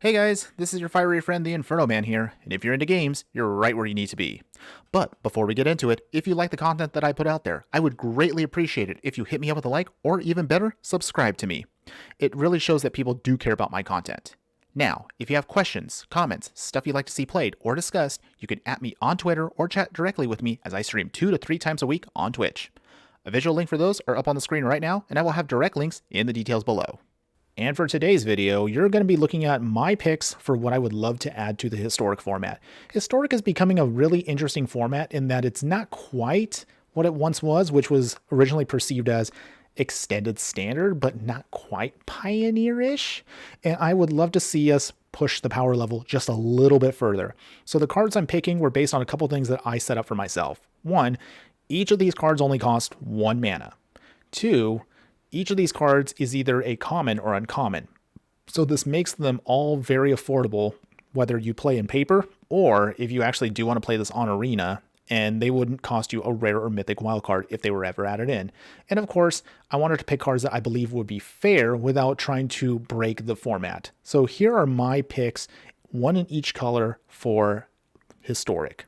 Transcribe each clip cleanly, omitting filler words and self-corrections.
Hey guys, this is your fiery friend the Infernoman here, and if you're into games, you're right where you need to be. But before we get into it, if you like the content that I put out there, I would greatly appreciate it if you hit me up with a like, or even better, subscribe to me. It really shows that people do care about my content. Now, if you have questions, comments, stuff you'd like to see played or discussed, you can @me on Twitter or chat directly with me as I stream 2 to 3 times a week on Twitch. A visual link for those are up on the screen right now, and I will have direct links in the details below. And for today's video, you're going to be looking at my picks for what I would love to add to the Historic format. Historic is becoming a really interesting format in that it's not quite what it once was, which was originally perceived as extended standard, but not quite pioneer-ish. And I would love to see us push the power level just a little bit further. So the cards I'm picking were based on a couple things that I set up for myself. One, each of these cards only cost 1 mana. Two, each of these cards is either a common or uncommon. So this makes them all very affordable, whether you play in paper or if you actually do want to play this on Arena, and they wouldn't cost you a rare or mythic wildcard if they were ever added in. And of course, I wanted to pick cards that I believe would be fair without trying to break the format. So here are my picks, one in each color for Historic.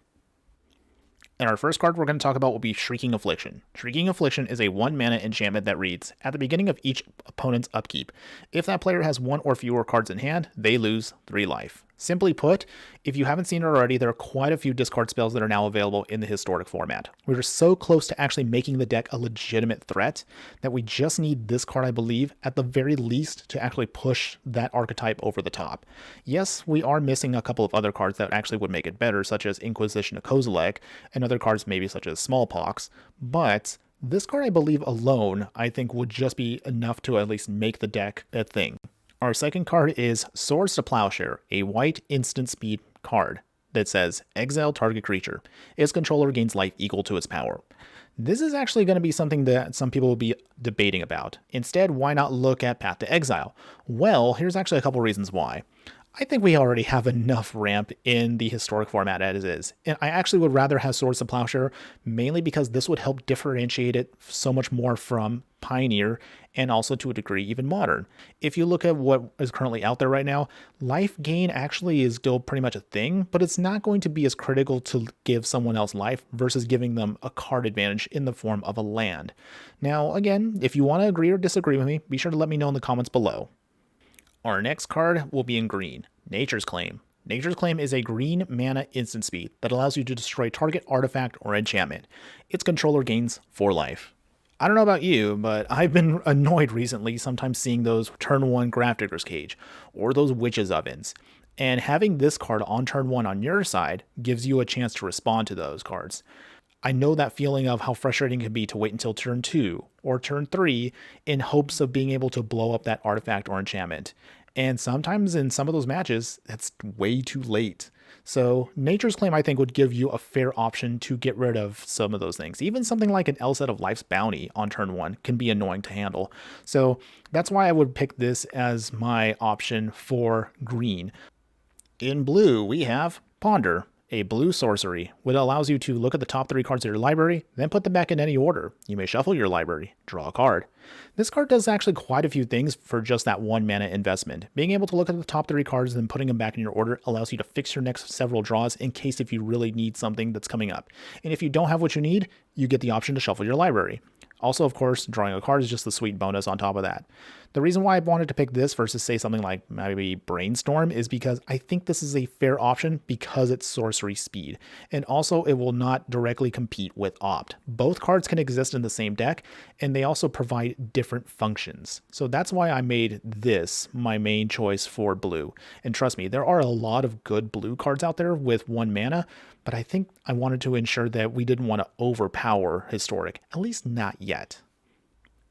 And our first card we're going to talk about will be Shrieking Affliction. Shrieking Affliction is a 1 mana enchantment that reads, at the beginning of each opponent's upkeep, if that player has 1 or fewer cards in hand, they lose 3 life. Simply put, if you haven't seen it already, there are quite a few discard spells that are now available in the Historic format. We're so close to actually making the deck a legitimate threat that we just need this card, I believe, at the very least to actually push that archetype over the top. Yes, we are missing a couple of other cards that actually would make it better, such as Inquisition of Kozilek, and other cards maybe such as Smallpox, but this card, I believe, alone, I think would just be enough to at least make the deck a thing. Our second card is Swords to Plowshare, a white instant speed card that says, exile target creature. Its controller gains life equal to its power. This is actually going to be something that some people will be debating about. Instead, why not look at Path to Exile? Well, here's actually a couple reasons why. I think we already have enough ramp in the Historic format as is, and I actually would rather have Swords to Plowshare, mainly because this would help differentiate it so much more from Pioneer, and also to a degree even Modern. If you look at what is currently out there right now, life gain actually is still pretty much a thing, but it's not going to be as critical to give someone else life versus giving them a card advantage in the form of a land. Now, again, if you want to agree or disagree with me, be sure to let me know in the comments below. Our next card will be in green, Nature's Claim. Nature's Claim is a green mana instant speed that allows you to destroy target artifact or enchantment. Its controller gains 4 life. I don't know about you, but I've been annoyed recently sometimes seeing those turn 1 Grafdigger's Cage or those Witch's Ovens. And having this card on turn 1 on your side gives you a chance to respond to those cards. I know that feeling of how frustrating it can be to wait until turn 2 or turn 3 in hopes of being able to blow up that artifact or enchantment. And sometimes in some of those matches, that's way too late. So Nature's Claim, I think, would give you a fair option to get rid of some of those things. Even something like an Elset of Life's Bounty on turn 1 can be annoying to handle. So that's why I would pick this as my option for green. In blue, we have Ponder, a blue sorcery, which allows you to look at the top 3 cards of your library, then put them back in any order. You may shuffle your library, draw a card. This card does actually quite a few things for just that 1 mana investment. Being able to look at the top 3 cards and then putting them back in your order allows you to fix your next several draws in case if you really need something that's coming up. And if you don't have what you need, you get the option to shuffle your library. Also, of course, drawing a card is just the sweet bonus on top of that. The reason why I wanted to pick this versus say something like maybe Brainstorm is because I think this is a fair option because it's sorcery speed. And also it will not directly compete with Opt. Both cards can exist in the same deck and they also provide different functions. So that's why I made this my main choice for blue. And trust me, there are a lot of good blue cards out there with 1 mana, but I think I wanted to ensure that we didn't want to overpower Historic, at least not yet.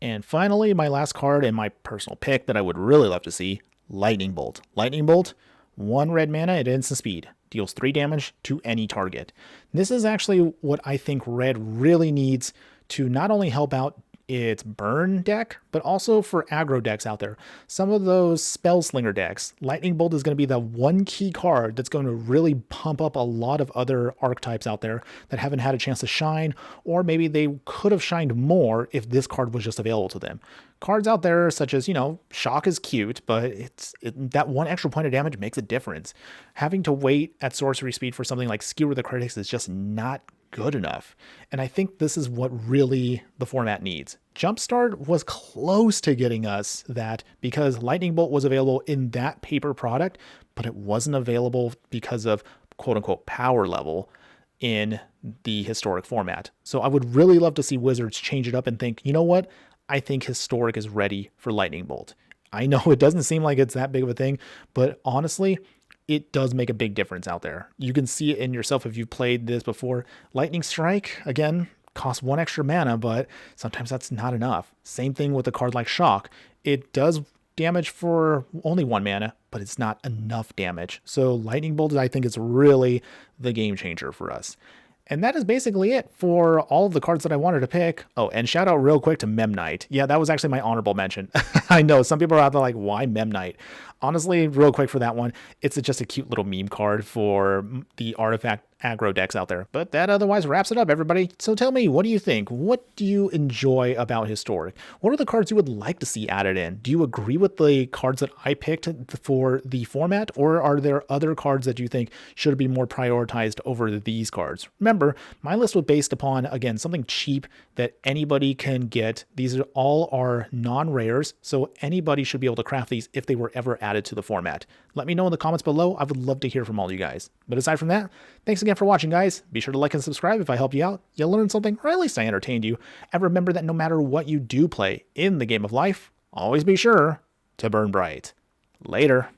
And finally, my last card and my personal pick that I would really love to see, Lightning Bolt. Lightning Bolt, 1 red mana at instant speed, deals 3 damage to any target. This is actually what I think red really needs to not only help out its burn deck, but also for aggro decks out there. Some of those spell slinger decks, Lightning Bolt is going to be the one key card that's going to really pump up a lot of other archetypes out there that haven't had a chance to shine, or maybe they could have shined more if this card was just available to them. Cards out there such as, Shock is cute, but that one extra point of damage makes a difference. Having to wait at sorcery speed for something like Skewer the Critics is just not good enough. And I think this is what really the format needs. Jumpstart was close to getting us that because Lightning Bolt was available in that paper product, but it wasn't available because of quote unquote power level in the historic format. So I would really love to see Wizards change it up and think, you know what? I think historic is ready for Lightning Bolt. I know it doesn't seem like it's that big of a thing, but honestly, it does make a big difference out there. You can see it in yourself if you've played this before. Lightning Strike, again, costs 1 extra mana, but sometimes that's not enough. Same thing with a card like Shock. It does damage for only 1 mana, but it's not enough damage. So Lightning Bolt, I think, is really the game changer for us. And that is basically it for all of the cards that I wanted to pick. Oh, and shout out real quick to Memnite. Yeah, that was actually my honorable mention. I know some people are out there like, why Memnite? Honestly, real quick for that one, it's just a cute little meme card for the artifact aggro decks out there. But that otherwise wraps it up, everybody. So tell me, what do you think? What do you enjoy about Historic? What are the cards you would like to see added in? Do you agree with the cards that I picked for the format, or are there other cards that you think should be more prioritized over these cards? Remember, my list was based upon, again, something cheap that anybody can get. These are all are non-rares, so anybody should be able to craft these if they were ever added to the format. Let me know in the comments below. I would love to hear from all you guys. But aside from that, thanks again for watching, guys. Be sure to like and subscribe if I helped you out, you learned something, or at least I entertained you. And remember that no matter what you do play in the game of life, always be sure to burn bright. Later.